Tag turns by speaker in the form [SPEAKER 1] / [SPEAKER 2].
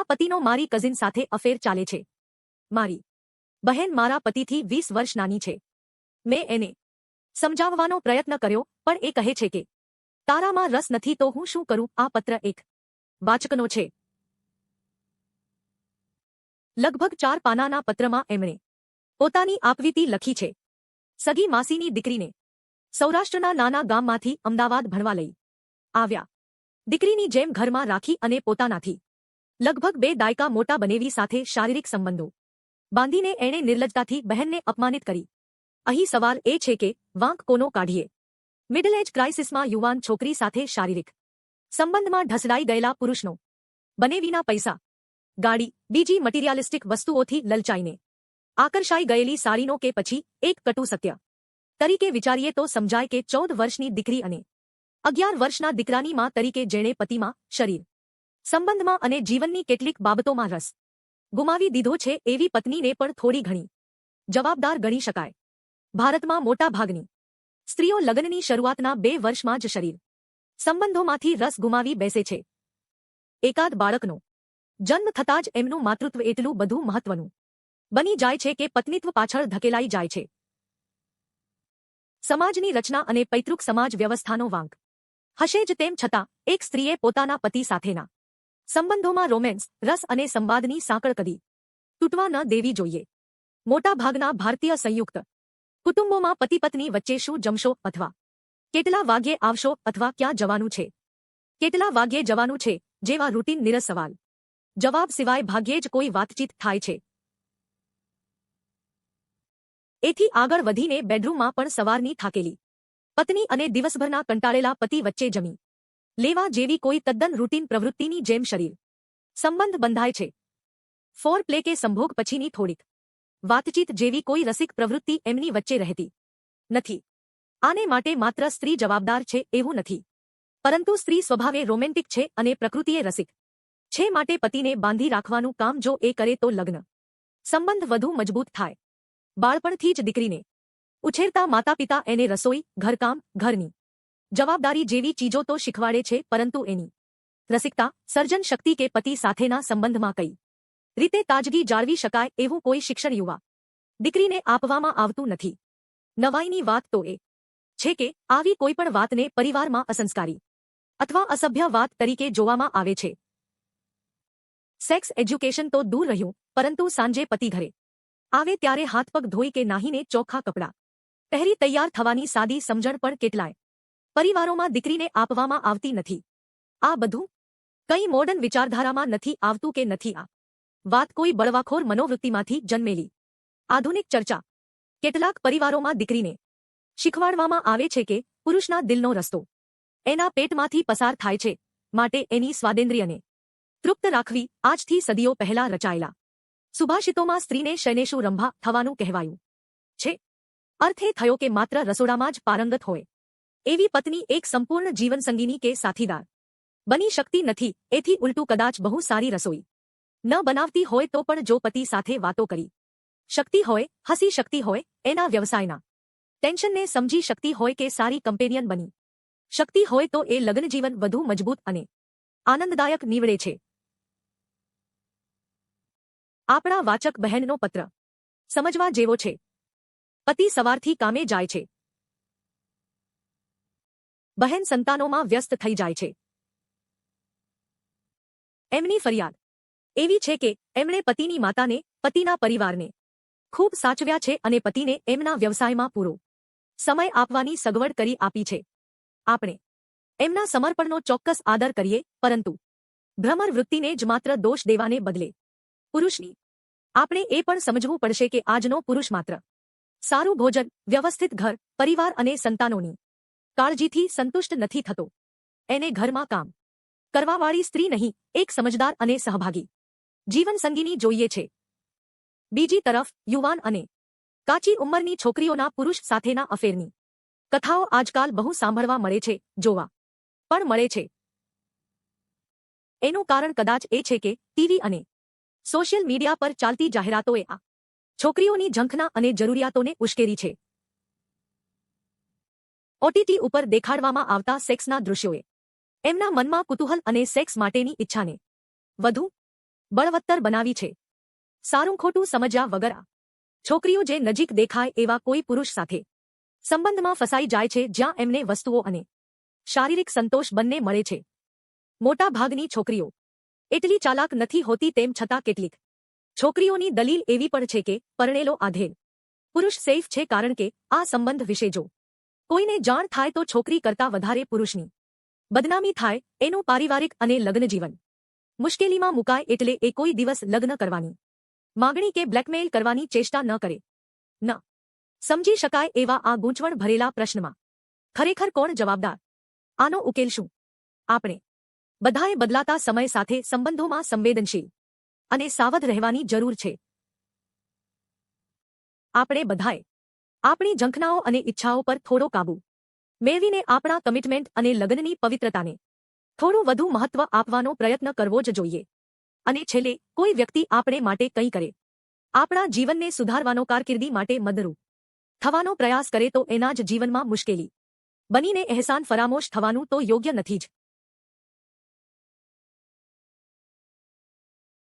[SPEAKER 1] પતિનો મારી કઝિન સાથે અફેર ચાલે છે. મારી બહેન મારા પતિથી 20 વર્ષ નાની છે. મેં એને સમજાવવાનો પ્રયત્ન કર્યો પણ એ કહે છે કે તારામાં રસ નથી તો હું શું કરું. આ પત્ર એક વાચકનો છે. લગભગ 4 પાનાના પત્રમાં એમણે પોતાની આપવીતી લખી છે. સગી માસીની દીકરીને સૌરાષ્ટ્રના નાના ગામમાંથી અમદાવાદ ભણવા લઈ આવ્યા. દીકરીની જેમ ઘરમાં રાખી અને પોતાનાથી લગભગ 2 દાયકા મોટા બનેવી સાથે શારીરિક સંબંધો બાંધીને એણે નિર્લજ્જતાથી બહેનને અપમાનિત કરી. અહીં સવાલ એ છે કે વાંક કોનો કાઢીએ? મિડલ એજ ક્રાઇસિસમાં યુવાન છોકરી સાથે શારીરિક સંબંધમાં ઢસડાઈ ગયેલા પુરુષનો, બનેવીના પૈસા, ગાડી, બીજી મટીરિયાલિસ્ટિક વસ્તુઓથી લલચાઈને આકર્ષાઈ ગયેલી સાડીનો કે પછી એક કટુ સત્ય તરીકે વિચારીએ તો સમજાય કે 14 વર્ષની દીકરી અને 11 વર્ષના દીકરાની માં તરીકે જેણે પતિમાં, શરીર સંબંધમાં અને જીવનની કેટલીક બાબતોમાં રસ ગુમાવી દીધો છે એવી પત્નીને પણ થોડી ઘણી જવાબદાર ગણી શકાય. ભારતમાં મોટા ભાગની સ્ત્રીઓ લગ્નની શરૂઆતના 2 વર્ષમાં જ શરીર સંબંધોમાંથી રસ ગુમાવી બેસે છે. એકાદ બાળકનો જન્મ થતાં જ એમનું માતૃત્વ એટલું બધું મહત્વનું બની જાય છે કે પત્નીત્વ પાછળ ધકેલાઈ જાય છે. સમાજની રચના અને પૈતૃક સમાજ વ્યવસ્થાનો વાંક હશે જ તેમ છતાં એક સ્ત્રીએ પોતાના પતિ સાથેના સંબંધોમાં રોમેન્સ, રસ અને સંવાદની સાંકળ કદી તૂટવા ન દેવી જોઈએ. મોટા ભાગના ભારતીય સંયુક્ત કુટુંબોમાં પતિ પત્ની વચ્ચે શું જમશો અથવા કેટલા વાગ્યે આવશો અથવા ક્યાં જવાનું છે, કેટલા વાગ્યે જવાનું છે જેવા રૂટીન નિરસ સવાલ જવાબ સિવાય ભાગ્યે જ કોઈ વાતચીત થાય છે. એથી આગળ વધીને બેડરૂમમાં પણ સવારની થાકેલી પત્ની અને દિવસભરના કંટાળેલા પતિ વચ્ચે જમી લેવા જેવી કોઈ તદ્દન રૂટીન પ્રવૃત્તિની જેમ શરીર સંબંધ બંધાય છે. ફોર પ્લે કે સંભોગ પછીની થોડીક વાતચીત જેવી કોઈ રસિક પ્રવૃત્તિ એમની વચ્ચે રહેતી નથી. આને માટે માત્ર સ્ત્રી જવાબદાર છે એવું નથી, પરંતુ સ્ત્રી સ્વભાવે રોમેન્ટિક છે અને પ્રકૃતિએ રસિક છે, માટે પતિને બાંધી રાખવાનું કામ જો એ કરે તો લગ્ન સંબંધ વધુ મજબૂત થાય. બાળપણથી જ દીકરીને ઉછેરતા માતાપિતા એને રસોઈ, ઘરકામ, ઘરની જવાબદારી જેવી ચીજો તો શીખવાડે છે, પરંતુ એની રસિકતા, સર્જન શક્તિ કે પતિ સાથેના સંબંધમાં કઈ રીતે તાજગી જાળવી શકાય એવું કોઈ શિક્ષણ યુવા દીકરીને આપવામાં આવતું નથી. નવાઈની વાત તો એ છે કે આવી કોઈપણ વાતને પરિવારમાં અસંસ્કારી અથવા અસભ્ય વાત તરીકે જોવામાં આવે છે. સેક્સ એજ્યુકેશન તો દૂર રહ્યું, પરંતુ સાંજે પતિ ઘરે આવે ત્યારે હાથ પગ ધોઈ કે નાહીને ચોખ્ખા કપડાં પહેરી તૈયાર થવાની સાદી સમજણ પણ કેટલાય પરિવારોમાં દીકરીને આપવામાં આવતી નથી. આ બધું કઈ મોડર્ન વિચારધારામાં નથી આવતું કે નથી આ વાત કોઈ બળવાખોર મનોવૃત્તિમાંથી જન્મેલી આધુનિક ચર્ચા. કેટલાક પરિવારોમાં દીકરીને શીખવાડવામાં આવે છે કે પુરુષના દિલનો રસ્તો એના પેટમાંથી પસાર થાય છે, માટે એની સ્વાદેન્દ્રિયને તૃપ્ત રાખવી આજથી સદીઓ પહેલા રચાયેલા સુભાષિતોમાં સ્ત્રીને શૈનેષુ રંભા થવાનું કહેવાયું છે. અર્થ એ થયો કે માત્ર રસોડામાં જ પારંગત હોય એવી પત્ની એક સંપૂર્ણ જીવનસંગીની કે સાથીદાર બની શકતી નથી. એથી ઉલટું કદાચ બહુ સારી રસોઈ ન બનાવતી હોય તો પણ જો પતિ સાથે વાતો કરી શકતી હોય, હસી શકતી હોય, એના વ્યવસાયના ટેન્શનને સમજી શકતી હોય કે સારી કમ્પેનિયન બની શકતી હોય તો એ લગ્નજીવન વધુ મજબૂત અને આનંદદાયક નીવડે છે. આપણા વાચક બહેનનો પત્ર સમજવા જેવો છે. પતિ સવારથી કામે જાય છે. બહેન સંતાનોમાં વ્યસ્ત થઈ જાય છે. એમની ફરિયાદ એવી છે કે એમણે પતિની માતાને, પતિના પરિવારને ખૂબ સાચવ્યા છે અને પતિને એમના વ્યવસાયમાં પૂરો સમય આપવાની સગવડ કરી આપી છે. આપણે એમના સમર્પણનો ચોક્કસ આદર કરીએ, પરંતુ ભ્રમર વૃત્તિને જ માત્ર દોષ દેવાને બદલે પુરુષની આપણે એ પણ સમજવું પડશે કે આજનો પુરુષ માત્ર સારું ભોજન, વ્યવસ્થિત ઘર, પરિવાર અને સંતાનોની કાળજીથી સંતુષ્ટ નથી થતો. એને ઘરમાં કામ કરવાવાળી સ્ત્રી નહીં, એક સમજદાર અને સહભાગી જીવનસંગીની જોઈએ છે. બીજી તરફ યુવાન અને કાચી ઉંમરની છોકરીઓના પુરુષ સાથેના અફેરની કથાઓ આજકાલ બહુ સાંભળવા મળે છે, જોવા પણ મળે છે. એનું કારણ કદાચ એ છે કે ટીવી અને સોશિયલ મીડિયા પર ચાલતી જાહેરાતોએ આ છોકરીઓની ઝંખના અને જરૂરિયાતોને ઉશ્કેરી છે. ઓટીટી ઉપર દેખાડવામાં આવતા સેક્સના દૃશ્યોએ એમના મનમાં કુતૂહલ અને સેક્સ માટેની ઈચ્છાને વધુ બળવત્તર બનાવી છે. સારું ખોટું સમજ્યા વગર આ છોકરીઓ જે નજીક દેખાય એવા કોઈ પુરુષ સાથે સંબંધમાં ફસાઈ જાય છે જ્યાં એમને વસ્તુઓ અને શારીરિક સંતોષ બંને મળે છે. મોટા ભાગની છોકરીઓ એટલી ચાલાક નથી હોતી, તેમ છતાં કેટલીક છોકરીઓની દલીલ એવી પણ છે કે પરણેલો આધેડ પુરુષ સેફ છે, કારણ કે આ સંબંધ વિશે જો કોઈને જાણ થાય તો છોકરી કરતાં વધારે પુરુષની બદનામી થાય, એનું પારિવારિક અને લગ્ન જીવન મુશ્કેલીમાં મુકાય, એટલે એ કોઈ દિવસ લગ્ન કરવાની માગણી કે બ્લેકમેઇલ કરવાની ચેષ્ટા ન કરે. ન સમજી શકાય એવા આ ગૂંચવણ ભરેલા પ્રશ્નમાં ખરેખર કોણ જવાબદાર? આનો ઉકેલ શું? આપણે બધાએ બદલાતા સમય સાથે સંબંધોમાં સંવેદનશીલ અને સાવધ રહેવાની જરૂર છે. આપણે બધાએ આપણી ઝંખનાઓ અને ઈચ્છાઓ પર થોડો કાબૂ મેળવીને આપણા કમિટમેન્ટ અને લગ્નની પવિત્રતાને થોડું વધુ મહત્વ આપવાનો પ્રયત્ન કરવો જ જોઈએ. અને છેલ્લે, કોઈ વ્યક્તિ આપણે માટે કંઈ કરે, આપણા જીવનને સુધારવાનો, કારકિર્દી માટે મદદરૂપ થવાનો પ્રયાસ કરે તો એના જ જીવનમાં મુશ્કેલી બનીને અહેસાન ફરામોશ થવાનું તો યોગ્ય નથી જ.